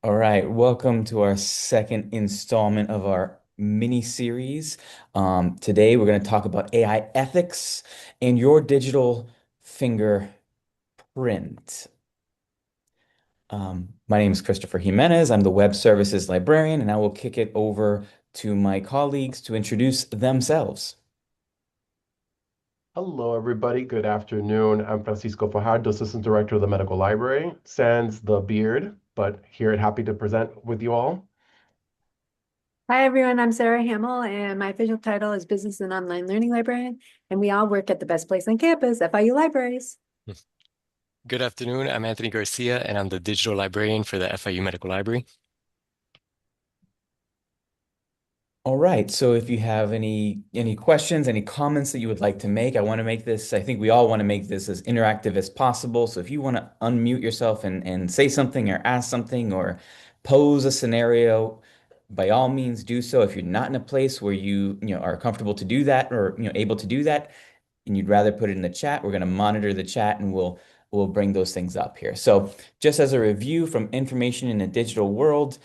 All right, welcome to our second installment of our mini series. Today, we're going to talk about AI ethics and your digital fingerprint. My name is Christopher Jimenez. I'm the web services librarian, and I will kick it over to my colleagues to introduce themselves. Hello, everybody. Good afternoon. I'm Francisco Fajardo, Assistant Director of the Medical Library. Sans the beard, but here and happy to present with you all. Hi, everyone. I'm Sarah Hamill, and my official title is Business and Online Learning Librarian. And we all work at the best place on campus, FIU Libraries. Good afternoon. I'm Anthony Garcia, and I'm the digital librarian for the FIU Medical Library. All right. So if you have any questions, any comments that you would like to make, I want to make this, I think we all want to make this as interactive as possible. So if you want to unmute yourself and say something or ask something or pose a scenario, by all means do so. If you're not in a place where you are comfortable to do that or able to do that, and you'd rather put it in the chat, we're going to monitor the chat and we'll bring those things up here. So just as a review from information in a digital world,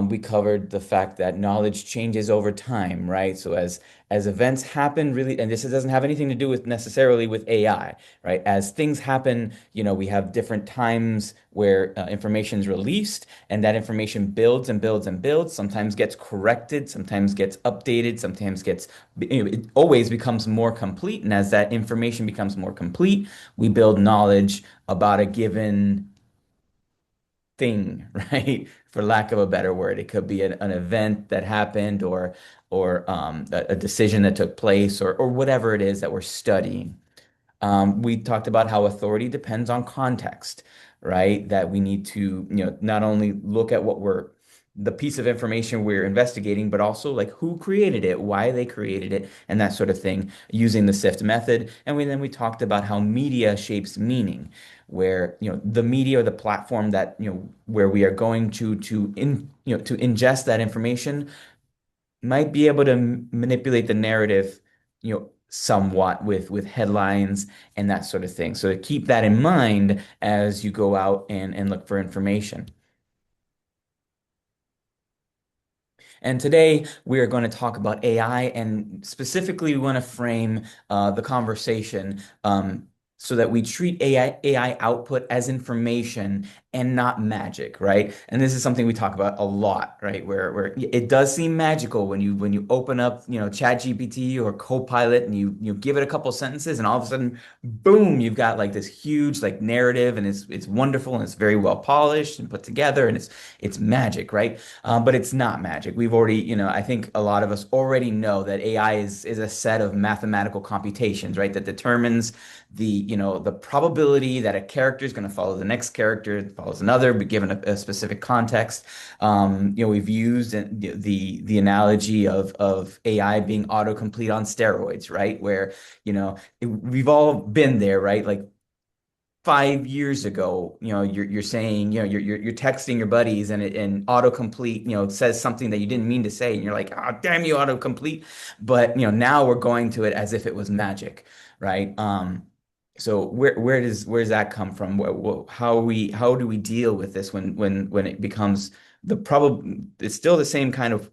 we covered the fact that knowledge changes over time, right? So as events happen, really, and this doesn't have anything to do with necessarily with AI, right? As things happen, we have different times where information is released, and that information builds and builds and builds. Sometimes gets corrected, sometimes gets updated, sometimes gets, it always becomes more complete. And as that information becomes more complete, we build knowledge about a given thing, right? For lack of a better word, it could be an event that happened or a decision that took place or whatever it is that we're studying. We talked about how authority depends on context, right? That we need to, not only look at the piece of information we're investigating, but also like who created it, why they created it, and that sort of thing using the SIFT method. And then we talked about how media shapes meaning, where, the media or the platform that, where we are going to ingest that information might be able to manipulate the narrative, somewhat with headlines and that sort of thing. So keep that in mind as you go out and look for information. And today we are going to talk about AI, and specifically we want to frame the conversation so that we treat AI output as information and not magic, right? And this is something we talk about a lot, right? Where it does seem magical when you open up, ChatGPT or Copilot and you give it a couple sentences, and all of a sudden, boom, you've got like this huge like narrative, and it's wonderful and it's very well polished and put together, and it's magic, right? But it's not magic. We've already, I think a lot of us already know that AI is a set of mathematical computations, right? That determines the probability that a character is going to follow the next character, follows another, but given a specific context. We've used the analogy of AI being autocomplete on steroids, right? Where, we've all been there, right? Like 5 years ago, you're saying, you're texting your buddies, and autocomplete, says something that you didn't mean to say, and you're like, oh, damn you, autocomplete. But now we're going to it as if it was magic, right? So where does that come from? How do we deal with this when it becomes it's still the same kind of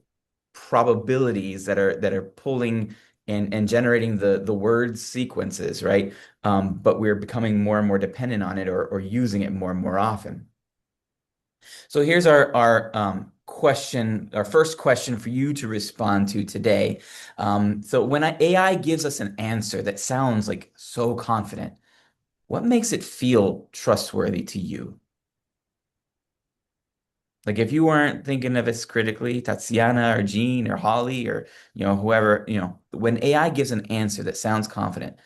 probabilities that are pulling and generating the word sequences, right? But we're becoming more and more dependent on it or using it more and more often. So here's our question, our first question for you to respond to today. So when AI gives us an answer that sounds like so confident, what makes it feel trustworthy to you? Like if you weren't thinking of us critically, Tatiana or Jean or Holly or whoever, when AI gives an answer that sounds confident.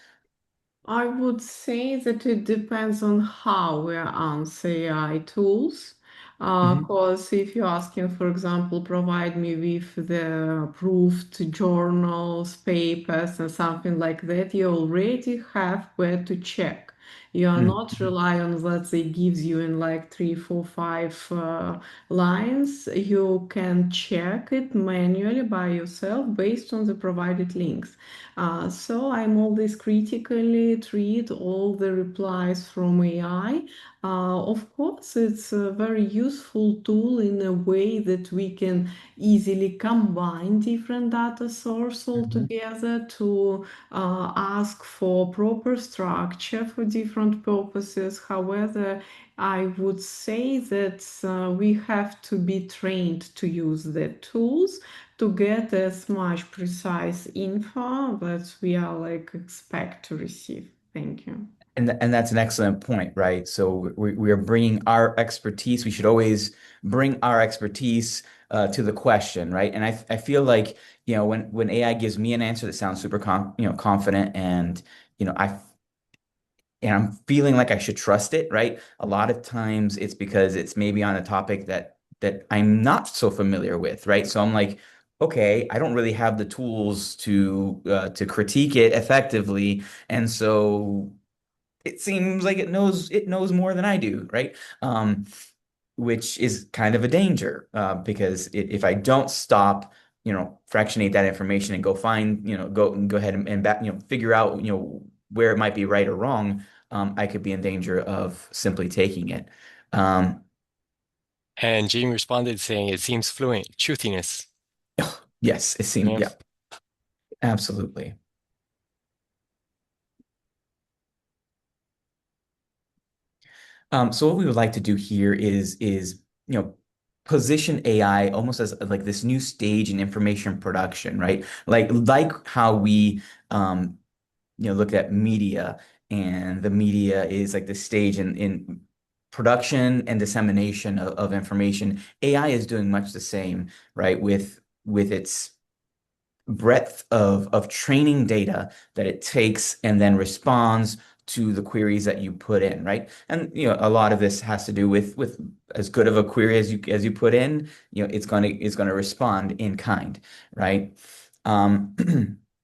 I would say that it depends on how we answer AI tools. Mhm. Because if you're asking, for example, provide me with the approved journals, papers, and something like that, you already have where to check. You are Mm, not mhm. rely on, let's say, gives you in like three, four, five lines. You can check it manually by yourself based on the provided links. So I'm always critically treat all the replies from AI. Of course, it's a very useful tool in a way that we can easily combine different data sources all Mhm. together to ask for proper structure for different purposes. However, I would say that we have to be trained to use the tools to get as much precise info that we are like expect to receive. Thank you. And that's an excellent point, right? So we are bringing our expertise. We should always bring our expertise to the question, right? And I feel like, when AI gives me an answer that sounds super confident, and you know I and I'm feeling like I should trust it, right? A lot of times it's because it's maybe on a topic that I'm not so familiar with, right? So I'm like, okay, I don't really have the tools to critique it effectively, and so it seems like it knows more than I do, right? Which is kind of a danger, because if I don't stop, fractionate that information and go find, go ahead and back, figure out, where it might be right or wrong, I could be in danger of simply taking it. Um, And Gene responded saying it seems fluent. Truthiness. yes, it seemed, Yeah. yeah, absolutely. So what we would like to do here is position AI almost as like this new stage in information production, right? Like how we look at media, and the media is like the stage in production and dissemination of information. AI is doing much the same, right? With its breadth of training data that it takes and then responds to the queries that you put in, right? And a lot of this has to do with as good of a query as you put in, it's gonna respond in kind, right? Um,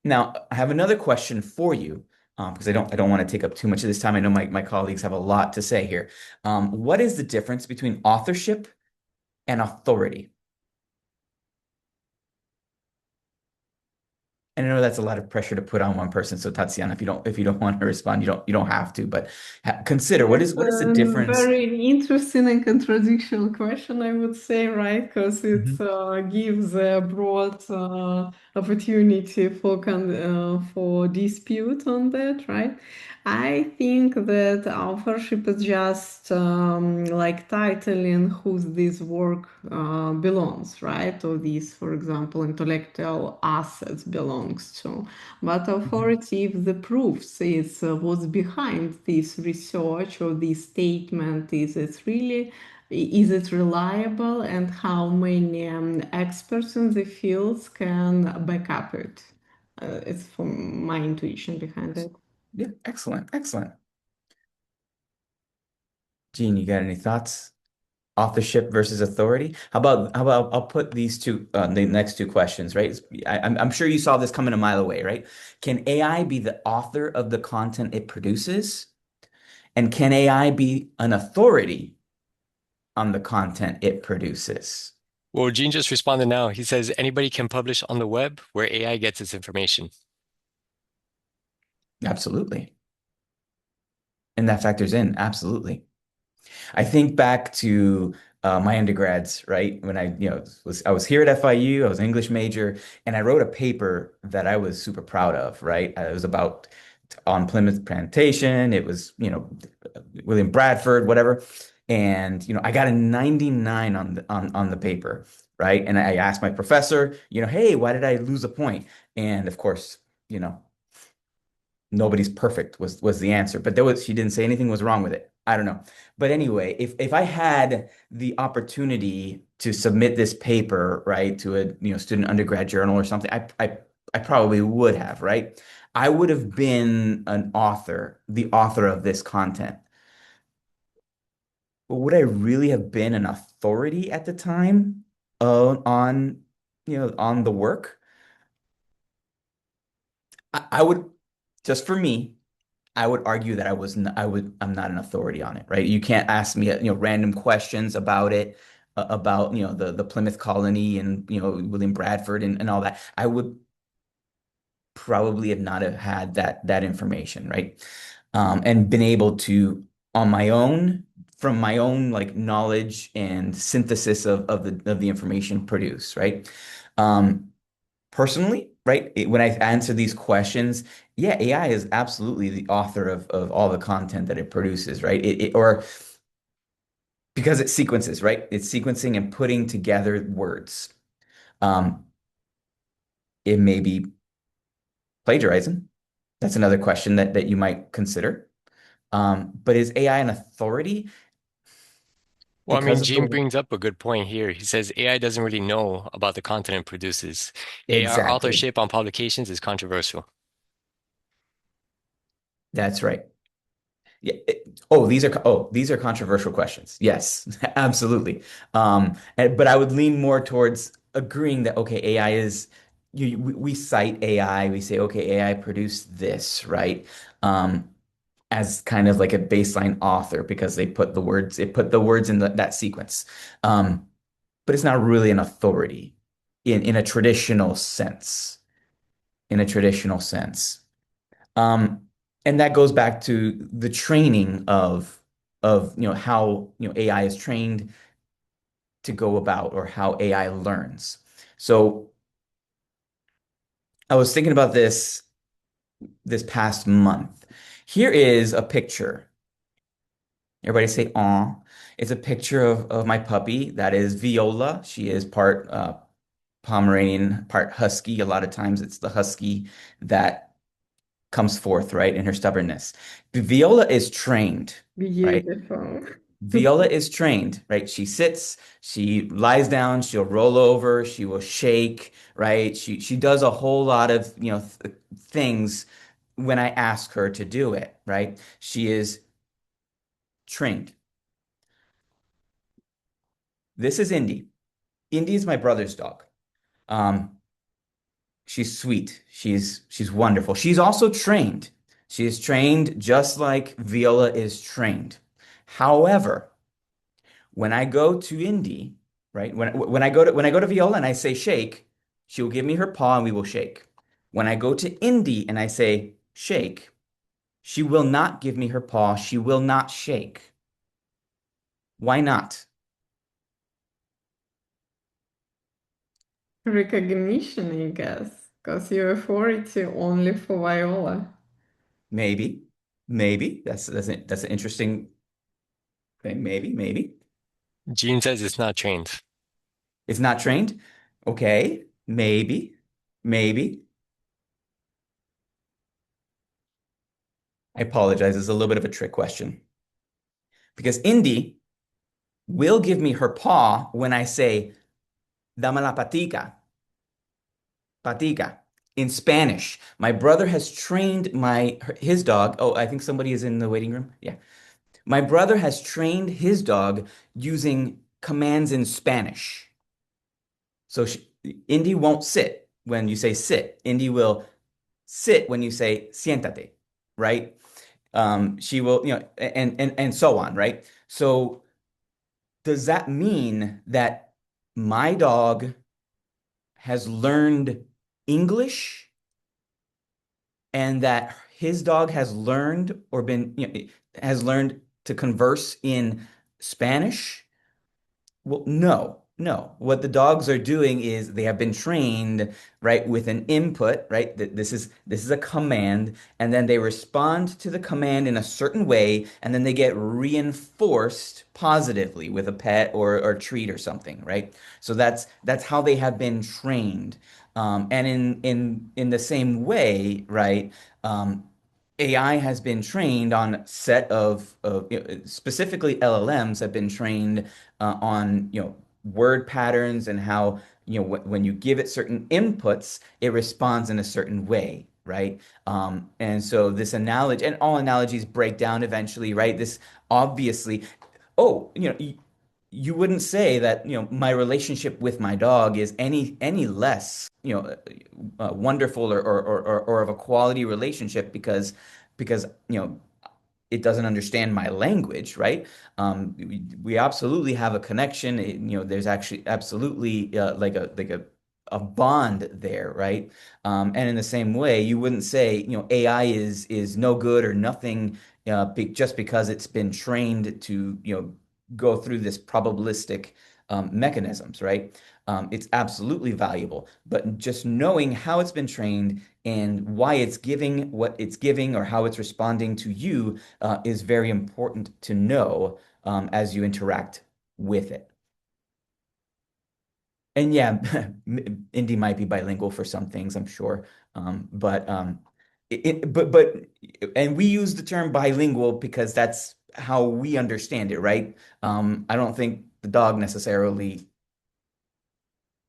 now I have another question for you, because I don't want to take up too much of this time. I know my colleagues have a lot to say here. What is the difference between authorship and authority? And I know that's a lot of pressure to put on one person. So Tatiana, if you don't want to respond, you don't have to. But consider what is It's what is the a difference? very interesting and contradictional question, I would say, right? Because it Mhm. gives a broad opportunity for dispute on that, right? I think that authorship is just like titling whose this work belongs, right? Or these, for example, intellectual assets belongs to. But Mhm. authoritative the proofs is what's behind this research or this statement. Is it reliable, and how many experts in the fields can back up it? It's from my intuition behind it. Yeah, excellent, excellent. Gene, you got any thoughts? Authorship versus authority? How about I'll put the next two questions, right? I'm sure you saw this coming a mile away, right? Can AI be the author of the content it produces? And can AI be an authority on the content it produces? Well, Gene just responded now. He says anybody can publish on the web where AI gets its information. Absolutely. And that factors in, absolutely. I think back to my undergrads, right? When I was here at FIU, I was an English major, and I wrote a paper that I was super proud of, right? It was about on Plymouth Plantation. It was, William Bradford, whatever. And I got a 99 on the paper, right? And I asked my professor, hey, why did I lose a point? And of course, you know, nobody's perfect was the answer, but she didn't say anything was wrong with it. I don't know. But anyway, if I had the opportunity to submit this paper, right, to a student undergrad journal or something, I probably would have, right? I would have been the author of this content. But would I really have been an authority at the time on the work? I would, just for me, I would argue that I'm not an authority on it, right? You can't ask me, random questions about it, about, the Plymouth Colony and, William Bradford and all that. I would probably have not have had that information, right? And been able to on my own, from my own like knowledge and synthesis of the information produced, right? Um, Personally, right? When I answer these questions, yeah, AI is absolutely the author of all the content that it produces, right? Or because it sequences, right? It's sequencing and putting together words. Um, it may be plagiarizing. That's another question that you might consider. But is AI an authority Well, I because mean, of Gene the brings up a good point here. He says AI doesn't really know about the content it produces. AI exactly? authorship on publications is controversial. That's right. Yeah. These are controversial questions. Yes, absolutely. But I would lean more towards agreeing that okay, AI is we cite AI, we say okay, AI produced this, right? Um, as kind of like a baseline author because it put the words in that sequence. Um, but it's not really an authority in a traditional sense. In a traditional sense. Um, and that goes back to the training of how AI is trained to go about or how AI learns. So I was thinking about this past month. Here is a picture. Everybody say "aw." It's a picture of my puppy. That is Viola. She is part Pomeranian, part husky. A lot of times it's the husky that comes forth, right, in her stubbornness. Viola is trained, right? Beautiful. Viola is trained, right? She sits, she lies down, she'll roll over, she will shake, right? She does a whole lot of, things when I ask her to do it, right? She is trained. This is Indy. Indy is my brother's dog. Um, she's sweet. She's wonderful. She's also trained. She is trained just like Viola is trained. However, when I go to Indy, right? When I go to Viola and I say shake, she will give me her paw and we will shake. When I go to Indy and I say shake, she will not give me her paw. She will not shake. Why not? Recognition, I guess, because your authority only for Viola. Maybe, maybe that's an interesting thing. Maybe Gene says it's not trained. it's not trained. Okay, maybe. I apologize. It's a little bit of a trick question because Indy will give me her paw when I say dame la patica. Patica in Spanish. My brother has trained his dog. Oh, I think somebody is in the waiting room. Yeah. My brother has trained his dog using commands in Spanish. So Indy won't sit when you say sit. Indy will sit when you say siéntate, right? She will, and so on, right? So does that mean that my dog has learned English and that his dog has learned or has learned to converse in Spanish? Well, no, no. What the dogs are doing is they have been trained, right, with an input, right? That this is a command, and then they respond to the command in a certain way, and then they get reinforced positively with a pet or treat or something, right? So that's how they have been trained. And in the same way, right? AI has been trained on a set of specifically LLMs have been trained on word patterns and how when you give it certain inputs, it responds in a certain way, right? And so this analogy and all analogies break down eventually, right? This obviously, oh, you wouldn't say that my relationship with my dog is any less wonderful or of a quality relationship because because, it doesn't understand my language, right? We absolutely have a connection. There's actually absolutely a bond there, right? And in the same way, you wouldn't say, AI is no good or nothing, just because it's been trained to, go through this probabilistic mechanisms, right? It's absolutely valuable, but just knowing how it's been trained and why it's giving what it's giving or how it's responding to you is very important to know as you interact with it. And yeah, Indy might be bilingual for some things, I'm sure. But and we use the term bilingual because that's how we understand it, right? I don't think the dog necessarily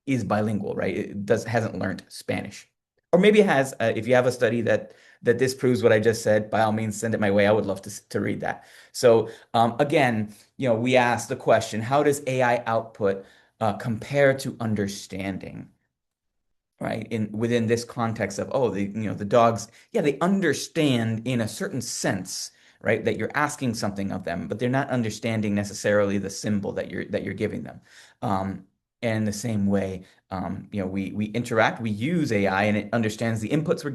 is bilingual, right? It hasn't learned Spanish. Or maybe it has. If you have a study that disproves what I just said, by all means, send it my way. I would love to read that. So again, we asked the question, how does AI output compare to understanding? Right, within this context of, oh, the dogs, yeah, they understand in a certain sense, right, that you're asking something of them, but they're not understanding necessarily the symbol that you're giving them. And in the same way, we interact, we use AI, and it understands the inputs we're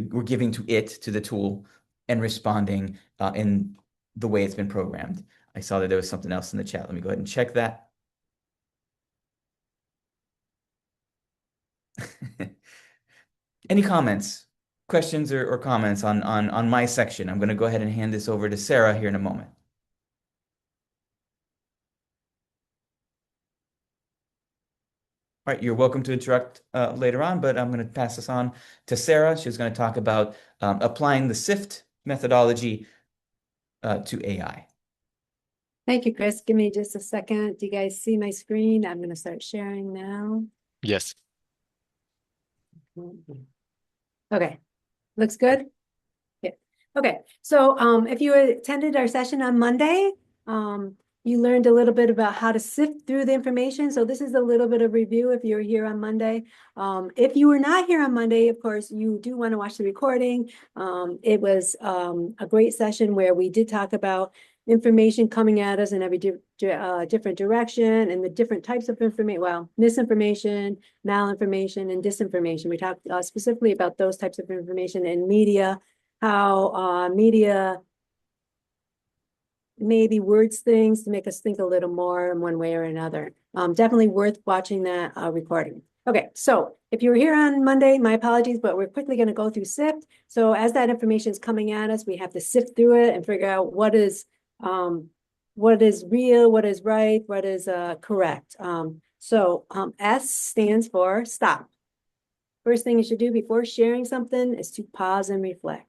we're giving to it, to the tool, and responding in the way it's been programmed. I saw that there was something else in the chat. Let me go ahead and check that. Any comments, questions, or comments on my section? I'm going to go ahead and hand this over to Sarah here in a moment. All right, you're welcome to interact later on, but I'm going to pass this on to Sarah. She's going to talk about applying the SIFT methodology to AI. Thank you, Chris. Give me just a second. Do you guys see my screen? I'm going to start sharing now. Yes. Okay, looks good? Yeah. Okay, so if you attended our session on Monday, you learned a little bit about how to sift through the information. So this is a little bit of review if you were here on Monday. If you were not here on Monday, of course, you do want to watch the recording. It was a great session where we did talk about information coming at us in every different direction and the different types of information, well, misinformation, malinformation, and disinformation. We talked specifically about those types of information in media, how media maybe words things to make us think a little more in one way or another. Definitely worth watching that recording. Okay, so if you were here on Monday, my apologies, but we're quickly going to go through SIFT. So as that information is coming at us, we have to sift through it and figure out what is real, what is right, what is correct. S stands for stop. First thing you should do before sharing something is to pause and reflect.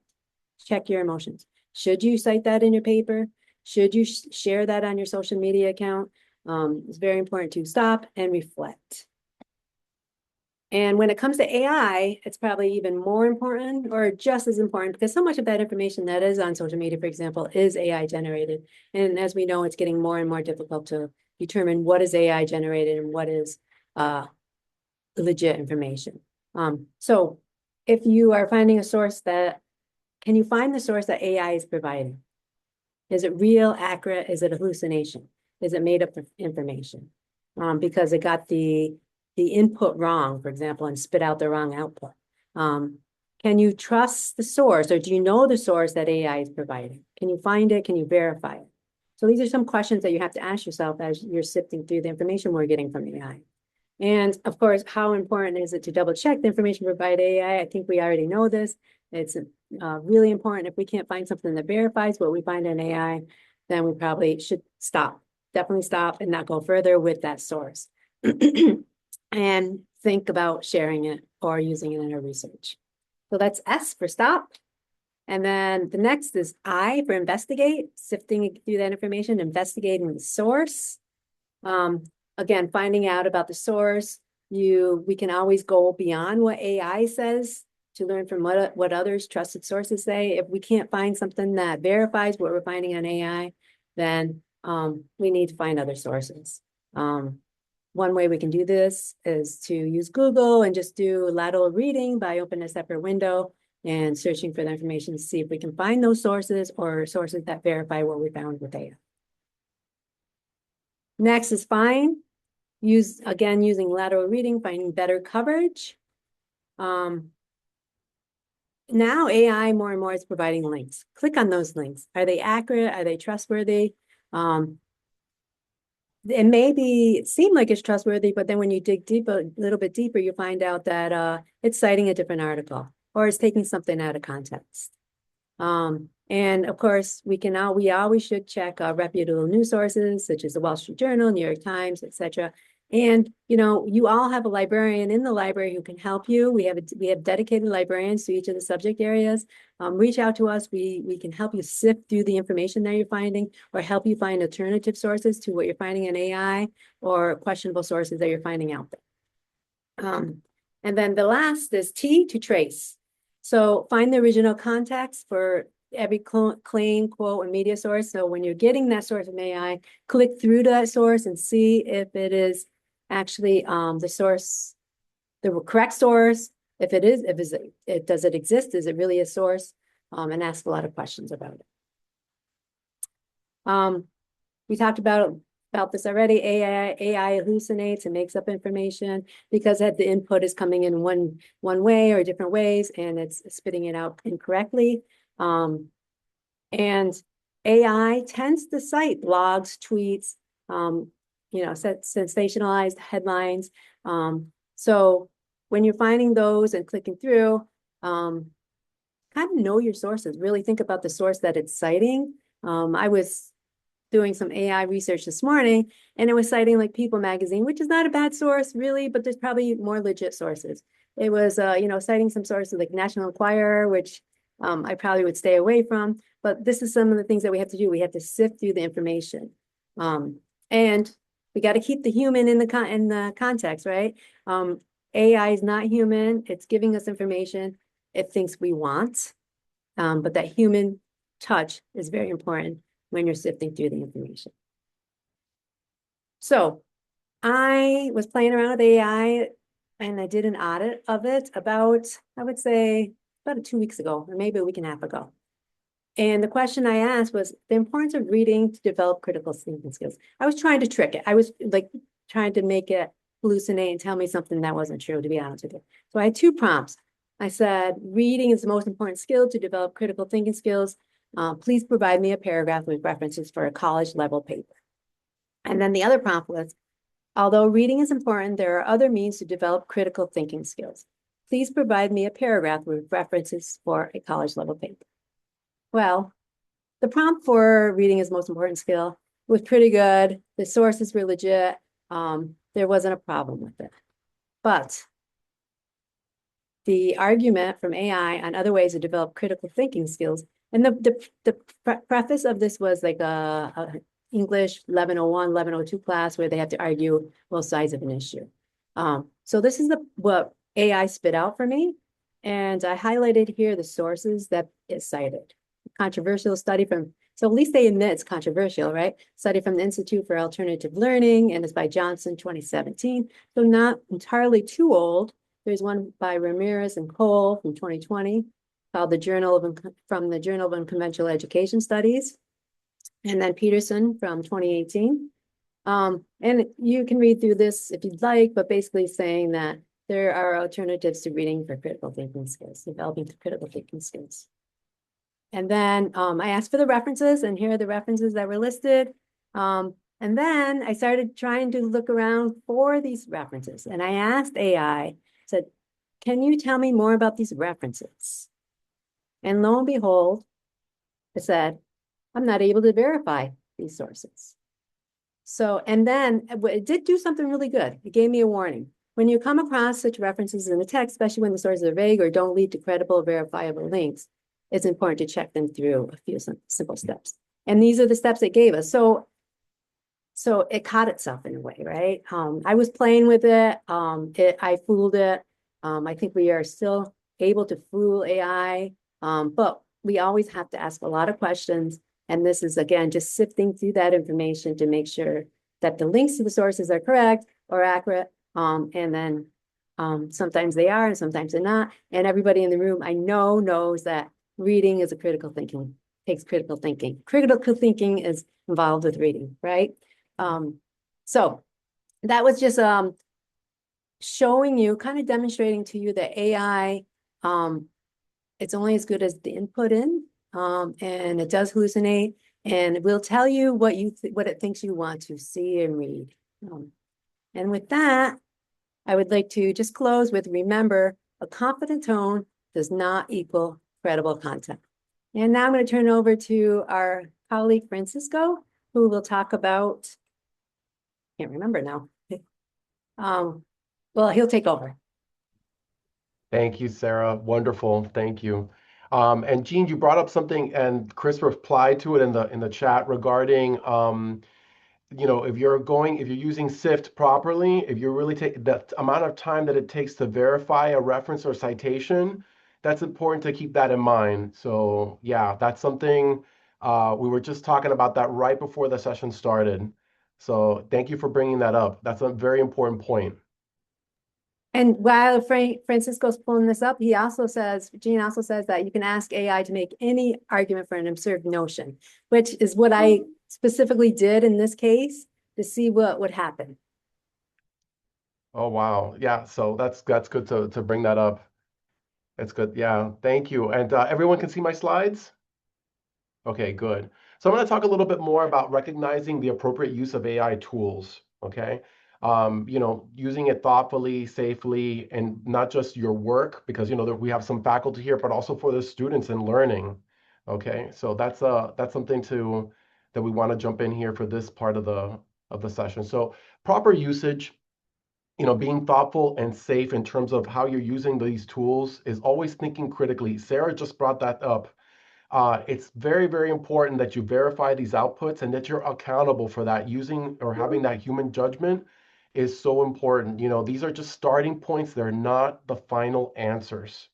Check your emotions. Should you cite that in your paper? Should you share that on your social media account? It's very important to stop and reflect. And when it comes to AI, it's probably even more important or just as important because so much of that information that is on social media, for example, is AI generated. And as we know, it's getting more and more difficult to determine what is AI generated and what is legit information. So if you are finding a source can you find the source that AI is providing? Is it real, accurate? Is it a hallucination? Is it made up of information? Because it got the input wrong, for example, and spit out the wrong output. Can you trust the source, or do you know the source that AI is providing? Can you find it? Can you verify it? So these are some questions that you have to ask yourself as you're sifting through the information we're getting from AI. And of course, how important is it to double check the information provided by AI? I think we already know this. It's really important. If we can't find something that verifies what we find in AI, then we probably should stop. Definitely stop and not go further with that source. And think about sharing it or using it in our research. So that's S for stop. And then the next is I for investigate, sifting through that information, investigating the source. Again, finding out about the source. We can always go beyond what AI says to learn from what others trusted sources say. If we can't find something that verifies what we're finding on AI, then we need to find other sources. One way we can do this is to use Google and just do lateral reading by opening a separate window. and searching for the information to see if we can find those sources or sources that verify what we found with AI. Next is find. Again, using lateral reading, finding better coverage. Now AI more and more is providing links. Click on those links. Are they accurate? Are they trustworthy? It may seem like it's trustworthy, but then when you dig deep, a little bit deeper, you find out that it's citing a different article or it's taking something out of context. And of course, we always should check reputable news sources such as the Wall Street Journal, New York Times, etc. And you all have a librarian in the library who can help you. We have dedicated librarians to each of the subject areas. Reach out to us. We can help you sift through the information that you're finding, or help you find alternative sources to what you're finding in AI, or questionable sources that you're finding out there. And then the last is T, to trace. So find the original context for every claim, quote, and media source. So when you're getting that source from AI, click through to that source and see if it is actually the correct source. If it is, does it exist? Is it really a source? And ask a lot of questions about it. We talked about this already. AI hallucinates and makes up information because the input is coming in one way or different ways, and it's spitting it out incorrectly. And AI tends to cite blogs, tweets, sensationalized headlines. So when you're finding those and clicking through, kind of know your sources. Really think about the source that it's citing. I was doing some AI research this morning, and it was citing like People magazine, which is not a bad source really, but there's probably more legit sources. It was, citing some sources like National Enquirer, which I probably would stay away from, but this is some of the things that we have to do. We have to sift through the information. And we got to keep the human in the context, right? AI is not human. It's giving us information it thinks we want, but that human touch is very important when you're sifting through the information. So I was playing around with AI, and I did an audit of it about, I would say, about 2 weeks ago, or maybe a week and a half ago. And the question I asked was the importance of reading to develop critical thinking skills. I was trying to trick it. I was like trying to make it hallucinate and tell me something that wasn't true, to be honest with you. So I had 2 prompts. I said, reading is the most important skill to develop critical thinking skills. Please provide me a paragraph with references for a college level paper. And then the other prompt was, although reading is important, there are other means to develop critical thinking skills. Please provide me a paragraph with references for a college level paper. Well, the prompt for reading is most important skill was pretty good. The sources were legit. There wasn't a problem with it. But the argument from AI on other ways to develop critical thinking skills, and the preface of this was like a English 1101, 1102 class where they have to argue both sides of an issue. So this is what AI spit out for me. And I highlighted here the sources that it cited. Controversial study so at least they admit it's controversial, right? Study from the Institute for Alternative Learning, and it's by Johnson, 2017. So not entirely too old. There's one by Ramirez and Cole from 2020 called from the Journal of Unconventional Education Studies. And then Peterson from 2018. And you can read through this if you'd like, but basically saying that there are alternatives to reading for critical thinking skills, developing critical thinking skills. And then I asked for the references, and here are the references that were listed. And then I started trying to look around for these references. And I asked AI, said, can you tell me more about these references? And lo and behold, it said, I'm not able to verify these sources. So, and then it did do something really good. It gave me a warning. When you come across such references in the text, especially when the sources are vague or don't lead to credible, verifiable links, it's important to check them through a few simple steps. And these are the steps it gave us. So it caught itself in a way, right? I was playing with it. I fooled it. I think we are still able to fool AI, but we always have to ask a lot of questions. And this is, again, just sifting through that information to make sure that the links to the sources are correct or accurate. And then Sometimes they are and sometimes they're not. And everybody in the room I know knows that reading is takes critical thinking. Critical thinking is involved with reading, right? So that was just showing you, kind of demonstrating to you that AI, it's only as good as the input in, and it does hallucinate, and it will tell you what what it thinks you want to see and read. And with that, I would like to just close with, remember, a confident tone does not equal credible content. And now I'm going to turn it over to our colleague Francisco, who will talk about, can't remember now. Well, he'll take over. Thank you, Sarah. Wonderful. Thank you. And Jean, you brought up something, and Chris replied to it in the chat regarding if you're using SIFT properly, if you're really taking the amount of time that it takes to verify a reference or citation, that's important to keep that in mind. So yeah, that's something we were just talking about that right before the session started. So thank you for bringing that up. That's a very important point. And while Francisco's pulling this up, Gene also says that you can ask AI to make any argument for an absurd notion, which is what I specifically did in this case to see what would happen. Oh wow. Yeah, so that's good to bring that up. That's good. Yeah, thank you. And everyone can see my slides? Okay, good. So I'm going to talk a little bit more about recognizing the appropriate use of AI tools, okay? Using it thoughtfully, safely, and not just your work, because we have some faculty here, but also for the students and learning. Okay, so that's something that we want to jump in here for this part of the session. So proper usage, being thoughtful and safe in terms of how you're using these tools is always thinking critically. Sarah just brought that up. It's very, very important that you verify these outputs and that you're accountable for that. Using or having that human judgment is so important. These are just starting points. They're not the final answers.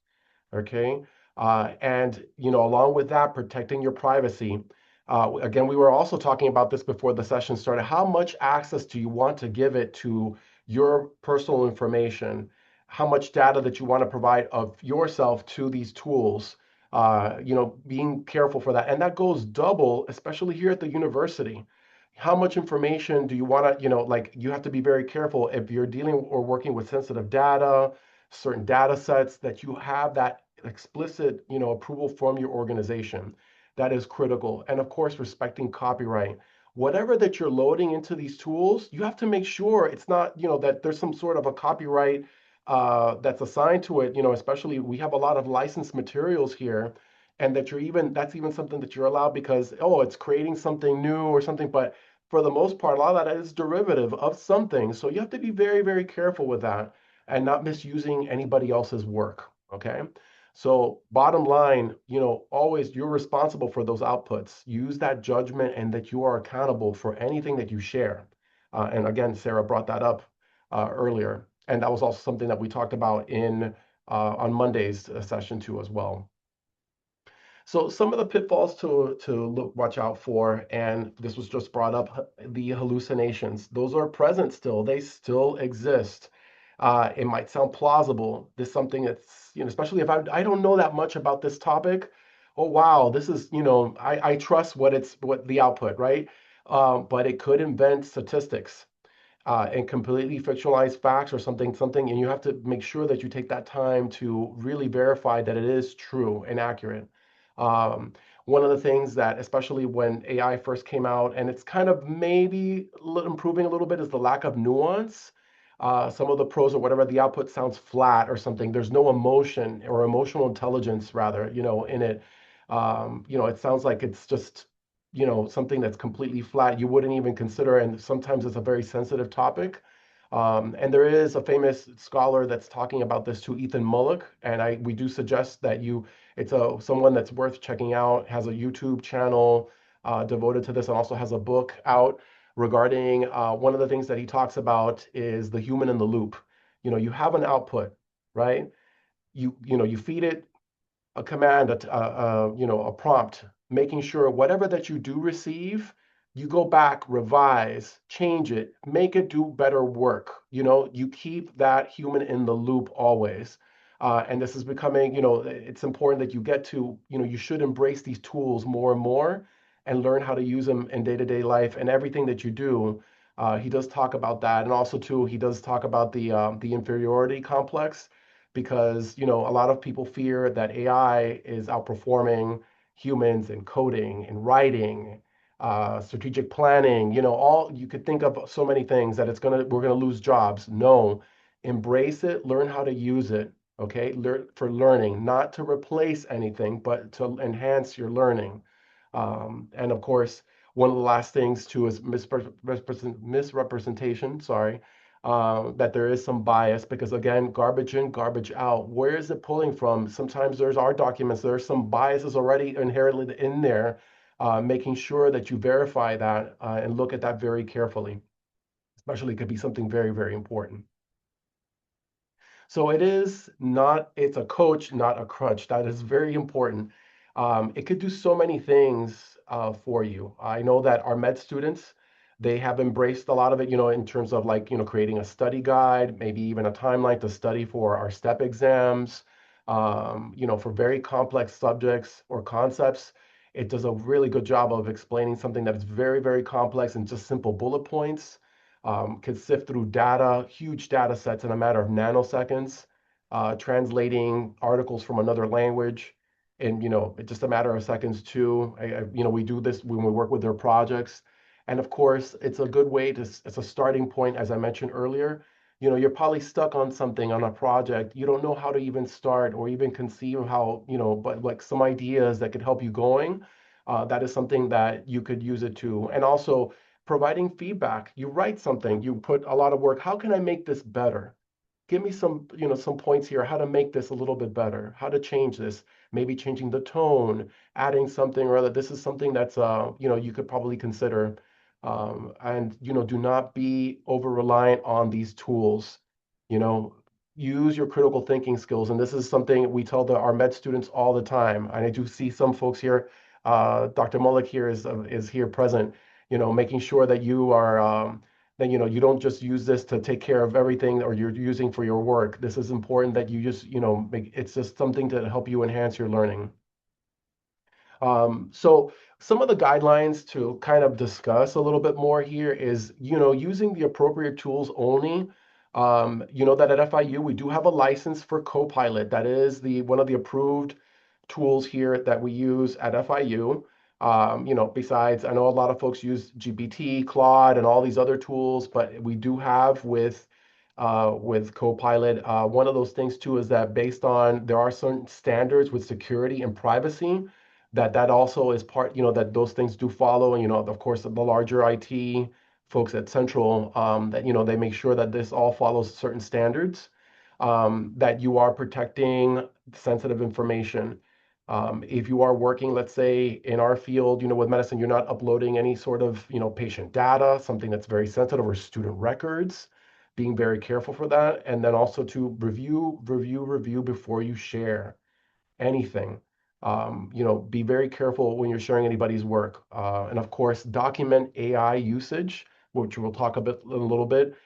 Okay. And, along with that, protecting your privacy. Again, we were also talking about this before the session started. How much access do you want to give it to your personal information? How much data that you want to provide of yourself to these tools? Being careful for that. And that goes double, especially here at the university. How much information do you want to, like you have to be very careful if you're dealing or working with sensitive data, certain data sets, that you have that explicit, approval from your organization. That is critical. And of course, respecting copyright. Whatever that you're loading into these tools, you have to make sure it's not, that there's some sort of a copyright that's assigned to it, especially we have a lot of licensed materials here, and that's even something that you're allowed because, oh, it's creating something new or something. But for the most part, a lot of that is derivative of something. So you have to be very, very careful with that and not misusing anybody else's work. Okay. So bottom line, always you're responsible for those outputs. Use that judgment and that you are accountable for anything that you share. And again, Sarah brought that up earlier. And that was also something that we talked about in on Monday's session too as well. So some of the pitfalls to watch out for, and this was just brought up, the hallucinations. Those are present still. They still exist. It might sound plausible. This is something that's, especially if I don't know that much about this topic. Oh, wow, this is, I trust what the output, right? But it could invent statistics and completely fictionalized facts or something, and you have to make sure that you take that time to really verify that it is true and accurate. Um, One of the things that, especially when AI first came out, and it's kind of maybe improving a little bit, is the lack of nuance. Some of the pros or whatever, the output sounds flat or something. There's no emotion or emotional intelligence, rather, in it. It sounds like it's just something that's completely flat, you wouldn't even consider, and sometimes it's a very sensitive topic. And there is a famous scholar that's talking about this too, Ethan Mullock, and we do suggest that it's someone that's worth checking out, has a YouTube channel devoted to this, and also has a book out regarding one of the things that he talks about is the human in the loop. You have an output, right? You feed it a command, a prompt, making sure whatever that you do receive, you go back, revise, change it, make it do better work. You keep that human in the loop always. And this is becoming, it's important that you get to, you should embrace these tools more and more and learn how to use them in day-to-day life and everything that you do. He does talk about that. And also too, he does talk about the inferiority complex because, a lot of people fear that AI is outperforming humans in coding and writing, strategic planning, all you could think of so many things that we're gonna lose jobs. No, embrace it, learn how to use it. Okay, learn for learning, not to replace anything, but to enhance your learning. And of course, one of the last things too is misrepresentation. Sorry, that there is some bias because again, garbage in, garbage out. Where is it pulling from? Sometimes there's our documents. There's some biases already inherently in there, making sure that you verify that and look at that very carefully. Especially, it could be something very, very important. So it's a coach, not a crutch. That is very important. It could do so many things for you. I know that our med students, they have embraced a lot of it, in terms of like, creating a study guide, maybe even a timeline to study for our step exams, for very complex subjects or concepts. It does a really good job of explaining something that is very, very complex in just simple bullet points. Could sift through data, huge data sets in a matter of nanoseconds, translating articles from another language in, just a matter of seconds too. We do this when we work with their projects. And of course, it's a good way it's a starting point, as I mentioned earlier. You're probably stuck on something on a project. You don't know how to even start or even conceive how, but like some ideas that could help you going. That is something that you could use it to. And also, providing feedback. You write something, you put a lot of work. How can I make this better? Give me some points here, how to make this a little bit better, how to change this, maybe changing the tone, adding something or other. This is something that's, you could probably consider. And, do not be over reliant on these tools. You know, use your critical thinking skills. And this is something we tell our med students all the time. And I do see some folks here. Dr. Mullick here is here present, making sure that you are, then you don't just use this to take care of everything or you're using for your work. This is important that you just, make it's just something to help you enhance your learning. So some of the guidelines to kind of discuss a little bit more here is, using the appropriate tools only. That at FIU we do have a license for Copilot. That is one of the approved tools here that we use at FIU. Besides, I know a lot of folks use GPT, Claude, and all these other tools, but we do have with Copilot. One of those things too is that based on there are certain standards with security and privacy that also is part, that those things do follow. And, of course, the larger IT folks at Central, that, they make sure that this all follows certain standards, that you are protecting sensitive information. If you are working, let's say in our field, with medicine, you're not uploading any sort of, patient data, something that's very sensitive or student records, being very careful for that. And then also to review before you share anything. Be very careful when you're sharing anybody's work. And of course, document AI usage, which we'll talk a little bit.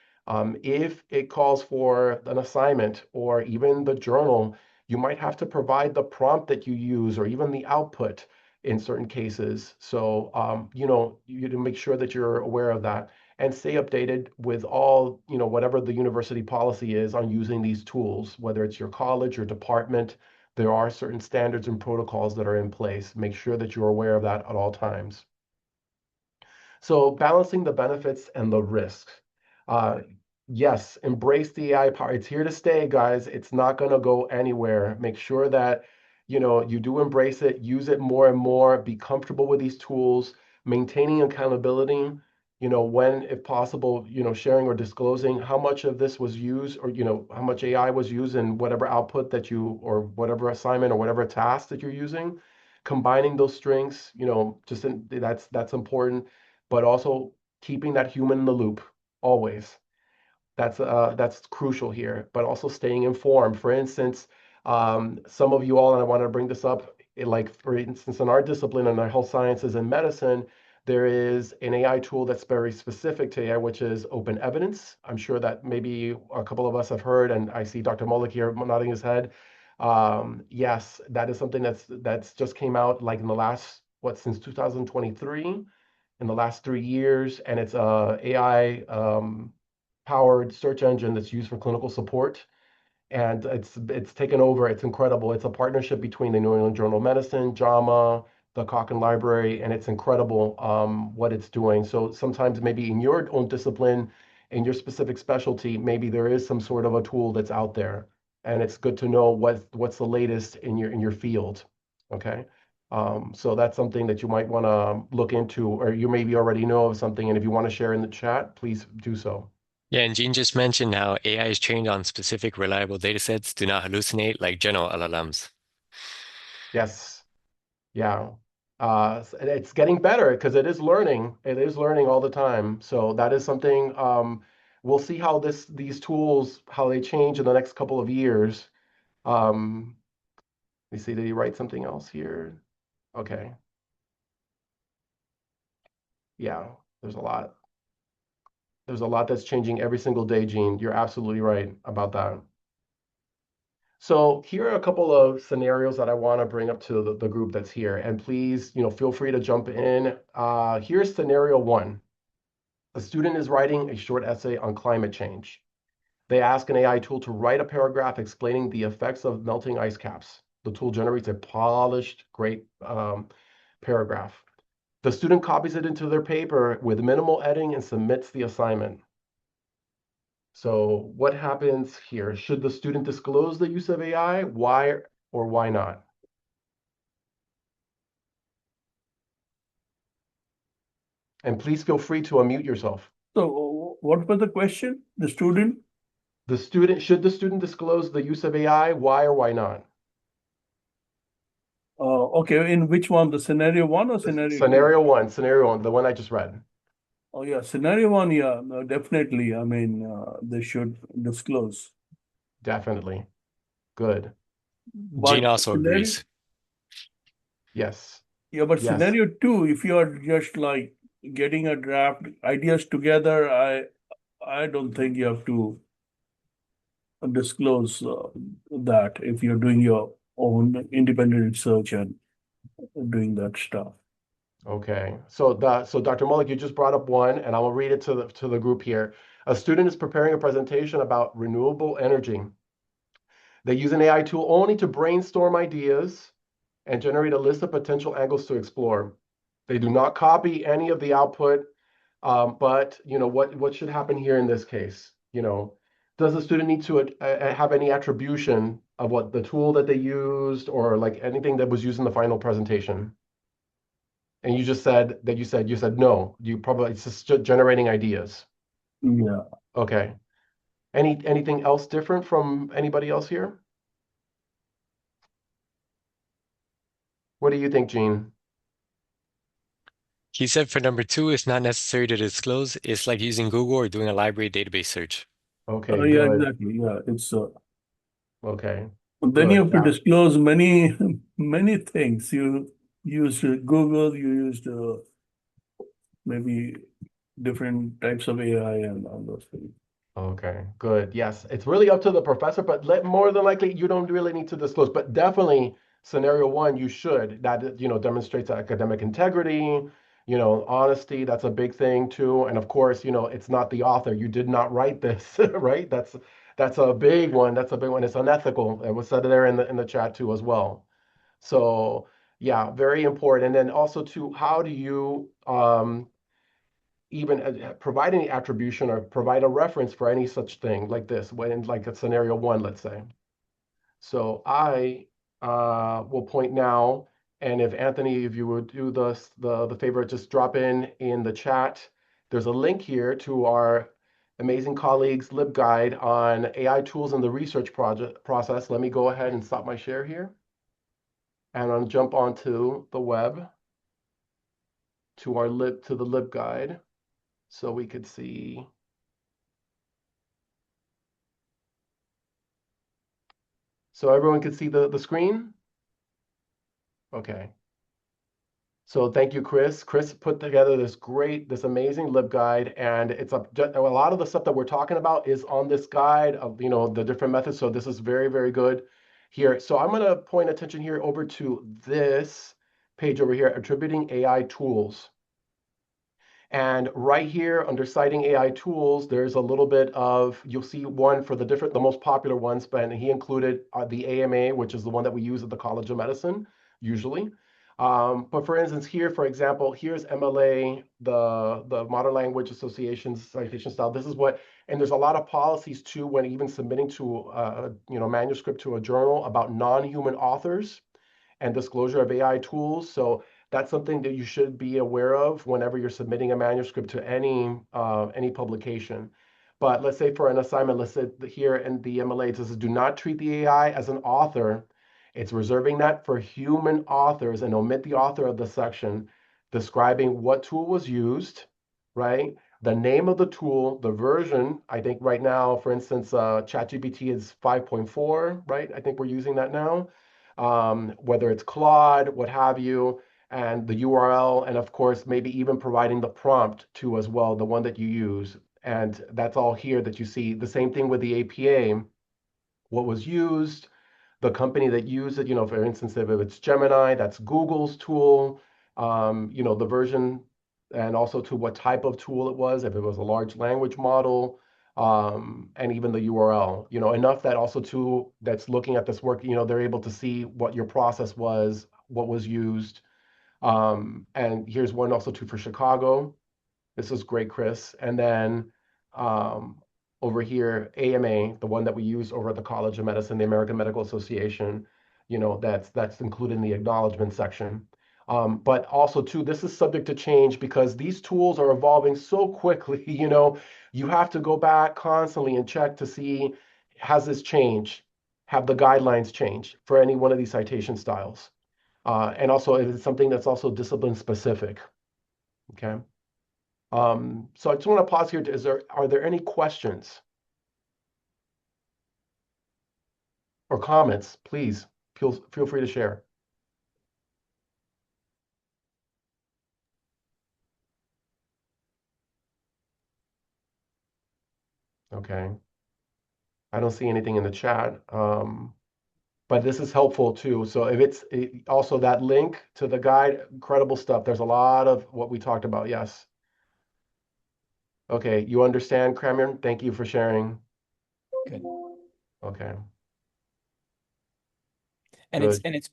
If it calls for an assignment or even the journal, you might have to provide the prompt that you use or even the output in certain cases. So, you to make sure that you're aware of that and stay updated with all, whatever the university policy is on using these tools, whether it's your college or department. There are certain standards and protocols that are in place. Make sure that you're aware of that at all times. So balancing the benefits and the risks. Uh, yes, embrace the AI power. It's here to stay, guys. It's not going to go anywhere. Make sure that, you do embrace it, use it more and more, be comfortable with these tools, maintaining accountability, when, if possible, sharing or disclosing how much of this was used or, how much AI was used in whatever output that you, or whatever assignment or whatever task that you're using. Combining those strengths, that's important, but also keeping that human in the loop always. That's crucial here, but also staying informed. For instance, some of you all, and I want to bring this up, like for instance, in our discipline in our health sciences and medicine, There is an AI tool that's very specific to AI, which is open evidence. I'm sure that maybe a couple of us have heard, and I see Dr. Molick here nodding his head. Yes, that is something that's just came out like in the last, since 2023, in the last 3 years, and it's a AI powered search engine that's used for clinical support, and it's taken over. It's incredible. It's a partnership between the New England Journal of Medicine, JAMA, the Cochrane Library, and it's incredible what it's doing. So sometimes maybe in your own discipline, in your specific specialty, maybe there is some sort of a tool that's out there, and it's good to know what's the latest in your field. Okay. So that's something that you might want to look into, or you maybe already know of something, and if you want to share in the chat, please do so. Yeah, and Gene just mentioned how AI is trained on specific reliable data sets, do not hallucinate like general LLMs. Yes. Yeah. It's getting better because it is learning. It is learning all the time. So that is something we'll see how these tools how they change in the next couple of years. Let me see, did he write something else here? Okay. Yeah, there's a lot. There's a lot that's changing every single day, Gene. You're absolutely right about that. So here are a couple of scenarios that I want to bring up to the group that's here. And please, feel free to jump in. Here's scenario one. A student is writing a short essay on climate change. They ask an AI tool to write a paragraph explaining the effects of melting ice caps. The tool generates a polished, great paragraph. The student copies it into their paper with minimal editing and submits the assignment. So what happens here? Should the student disclose the use of AI? Why or why not? And please feel free to unmute yourself. So what was the question? The student? Should the student disclose the use of AI? Why or why not? Okay, in which one? The scenario one or scenario two? Scenario one, the one I just read. Oh yeah, scenario one, yeah, no, definitely. I mean, they should disclose. Definitely. Good. Gene But also scenario, agrees. Yes. yeah, but Yes. scenario two, if you are just like getting a draft ideas together, I don't think you have to disclose that if you're doing your own independent research and doing that stuff. Okay. So Dr. Mullick, you just brought up one, and I will read it to the group here. A student is preparing a presentation about renewable energy. They use an AI tool only to brainstorm ideas and generate a list of potential angles to explore. They do not copy any of the output, but what should happen here in this case? Does the student need to have any attribution of what the tool that they used or like anything that was used in the final presentation? And you just said that you said no. You probably it's just generating ideas. Yeah. Okay. Anything else different from anybody else here? What do you think, Gene? He said for number two, it's not necessary to disclose. It's like using Google or doing a library database search. Okay, Yeah, good. exactly. Yeah, it's Okay, then you good. have to Yeah. disclose many many things. You used Google, you used maybe different types of AI and all those things. Okay, good. Yes, it's really up to the professor, but more than likely you don't really need to disclose. But definitely scenario one, you should. That demonstrates academic integrity, honesty. That's a big thing too. And of course, it's not the author. You did not write this, right? That's a big one. That's a big one. It's unethical. It was said there in the chat too as well. So yeah, very important. And then also too, how do you even provide any attribution or provide a reference for any such thing like this, when like a scenario one, let's say. So I will point now, and if Anthony, if you would do the favor, just drop in the chat. There's a link here to our amazing colleagues LibGuide on AI tools in the research process. Let me go ahead and stop my share here, and I'll jump onto the web to the LibGuide so we could see. So everyone can see the screen? Okay. So thank you, Chris. Chris put together this amazing LibGuide, and a lot of the stuff that we're talking about is on this guide of, the different methods. So this is very, very good here. So I'm going to point attention here over to this page over here, attributing AI tools. And right here under citing AI tools, there's a little bit of, you'll see one for the most popular ones, but he included the AMA, which is the one that we use at the College of Medicine, usually. But for instance, here, for example, here's MLA, the Modern Language Association's citation style. This is what, and there's a lot of policies too when even submitting to, manuscript to a journal about non-human authors and disclosure of AI tools. So that's something that you should be aware of whenever you're submitting a manuscript to any publication. But let's say for an assignment, let's say here in the MLA, it says do not treat the AI as an author. It's reserving that for human authors and omit the author of the section describing what tool was used, right? The name of the tool, the version. I think right now, for instance, ChatGPT is 5.4, right? I think we're using that now, whether it's Claude, what have you, and the URL, and of course, maybe even providing the prompt to as well, the one that you use. And that's all here that you see. The same thing with the APA, what was used, the company that used it, for instance, if it's Gemini, that's Google's tool, the version, and also to what type of tool it was, if it was a large language model, and even the URL, enough that also too, that's looking at this work, they're able to see what your process was, what was used. And here's one also too for Chicago. This is great, Chris. And then um, over here, AMA, the one that we use over at the College of Medicine, the American Medical Association, that's included in the acknowledgement section. But also too, this is subject to change because these tools are evolving so quickly, you have to go back constantly and check to see, has this changed? Have the guidelines changed for any one of these citation styles? And also, if it's something that's also discipline specific, okay? So I just want to pause here. Are there any questions or comments? Please feel free to share. Okay. I don't see anything in the chat. But this is helpful too. So if also that link to the guide, incredible stuff. There's a lot of what we talked about. Yes. Okay. You understand, Cameron? Thank you for sharing. Good. Okay. And Good. it's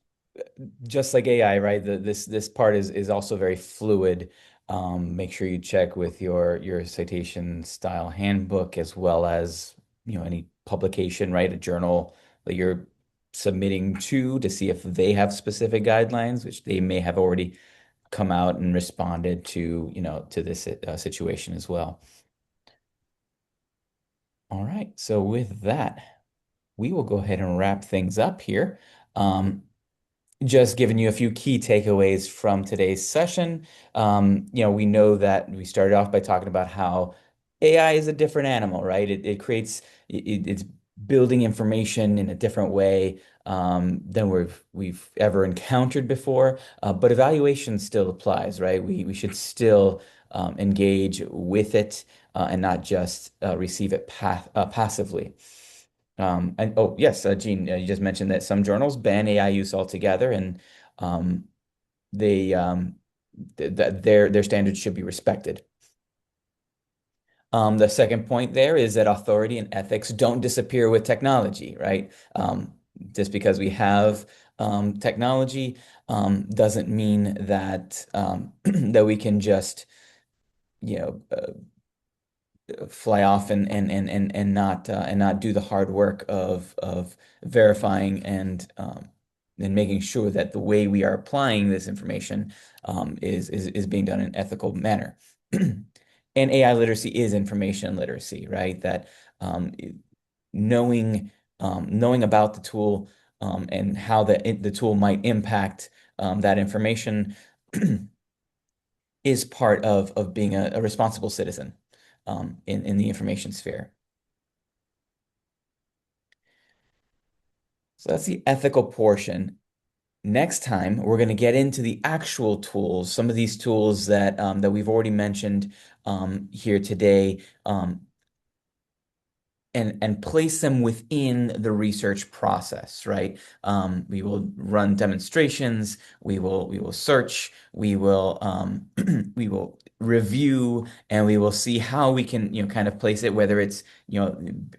just like AI, right? This part is also very fluid. Make sure you check with your citation style handbook as well as any publication, right? A journal that you're submitting to see if they have specific guidelines, which they may have already come out and responded to to this situation as well. All right, so with that, we will go ahead and wrap things up here. Just giving you a few key takeaways from today's session. We know that we started off by talking about how AI is a different animal, right? It's building information in a different way than we've ever encountered before. But evaluation still applies, right? We should still engage with it and not just receive it passively. And oh yes, Gene, you just mentioned that some journals ban AI use altogether, and um, they their standards should be respected. The second point there is that authority and ethics don't disappear with technology, right? Just because we have technology doesn't mean that that we can just you know fly off and not do the hard work of verifying and making sure that the way we are applying this information is being done in an ethical manner. And AI literacy is information literacy, right? That knowing knowing about the tool and how the tool might impact that information is part of being a responsible citizen in the information sphere. So that's the ethical portion. next time, we're going to get into the actual tools, some of these tools that we've already mentioned here today. And place them within the research process, right? We will run demonstrations, we will search, we will we will review, and we will see how we can, kind of place it, whether it's,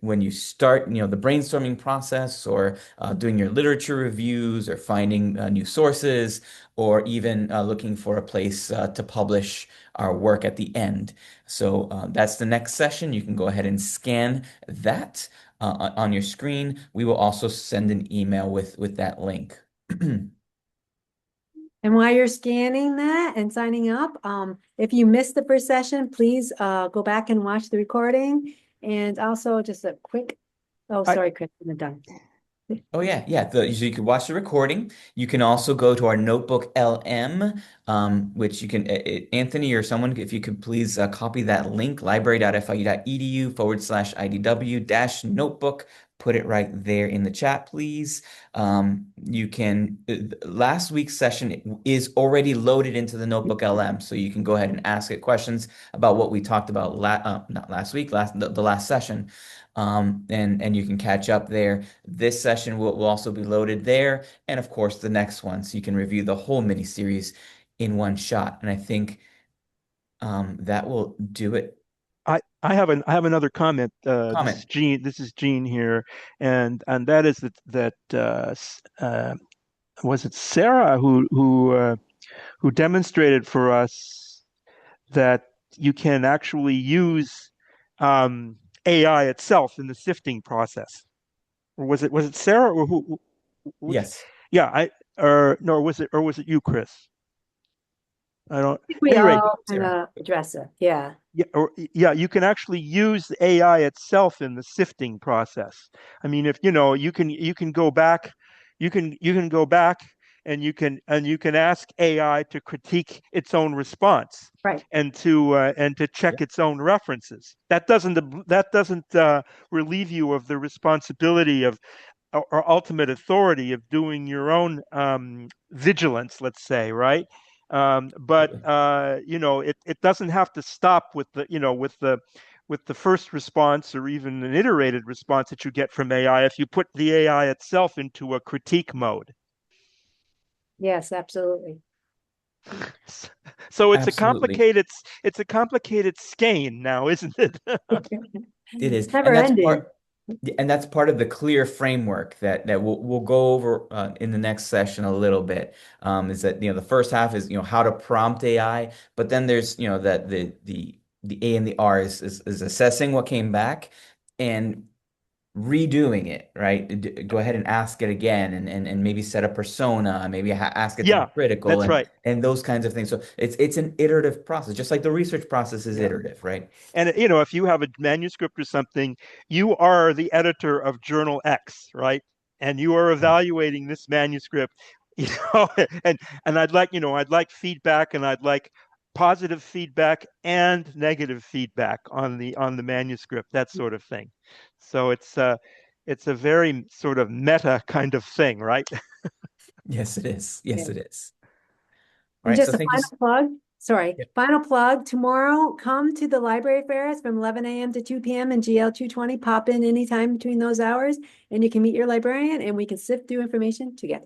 when you start, the brainstorming process, or doing your literature reviews, or finding new sources, or even looking for a place to publish our work at the end. So that's the next session. You can go ahead and scan that on your screen. We will also send an email with that link. And while you're scanning that and signing up, if you missed the first session, please go back and watch the recording. And also just a quick, oh, I, sorry, Chris, I'm done. Oh yeah, yeah. So you can watch the recording. You can also go to our notebook LM, which you can, Anthony or someone, if you could please copy that link, library.fiu.edu/IDW-notebook. Put it right there in the chat, please. You can, last week's session is already loaded into the notebook LM, so you can go ahead and ask it questions about what we talked about not last week, the last session. And you can catch up there. This session will also be loaded there, and of course the next one, so you can review the whole mini series in one shot. And I think that will do it. I have another comment. Comment. This is Gene here, and that is that was it Sarah who demonstrated for us that you can actually use AI itself in the sifting process. Or was it Sarah or which? Yes. Yeah, I or no, or was it you, Chris? I don't. We Any rate, all kind Sarah. of address it. Yeah. yeah, you can actually use the AI itself in the sifting process. I mean, if you can go back, you can go back and you can ask AI to critique its own response Right. and to check its own references. That doesn't relieve you of the responsibility of or ultimate authority of doing your own vigilance, let's say, right? But it doesn't have to stop with with the first response or even an iterated response that you get from AI if you put the AI itself into a critique mode. Yes, absolutely. So Absolutely. it's a complicated skein now, isn't it? It is. Never ending. And that's part of the clear framework that we'll go over in the next session a little bit. Is that, the first half is, how to prompt AI, but then there's, that the A and the R is assessing what came back and redoing it, right? Go ahead and ask it again, and maybe set a persona, maybe ask it to be Yeah, critical, that's and right. and those kinds of things. So it's an iterative process, just like the research process is Yeah. iterative, right? And if you have a manuscript or something, you are the editor of Journal X, right? And you are Right. evaluating this manuscript, you know, and I'd like feedback, and I'd like positive feedback and negative feedback on the manuscript, that sort of thing. So it's a very sort of meta kind of thing, right? Yes, it is. Yeah. Yes, it is. All And right. So just a thank you. final plug, sorry, Yeah. final plug, tomorrow, come to the library fairs from 11 a.m. to 2 p.m. in GL 220. Pop in anytime between those hours and you can meet your librarian and we can sift through information together.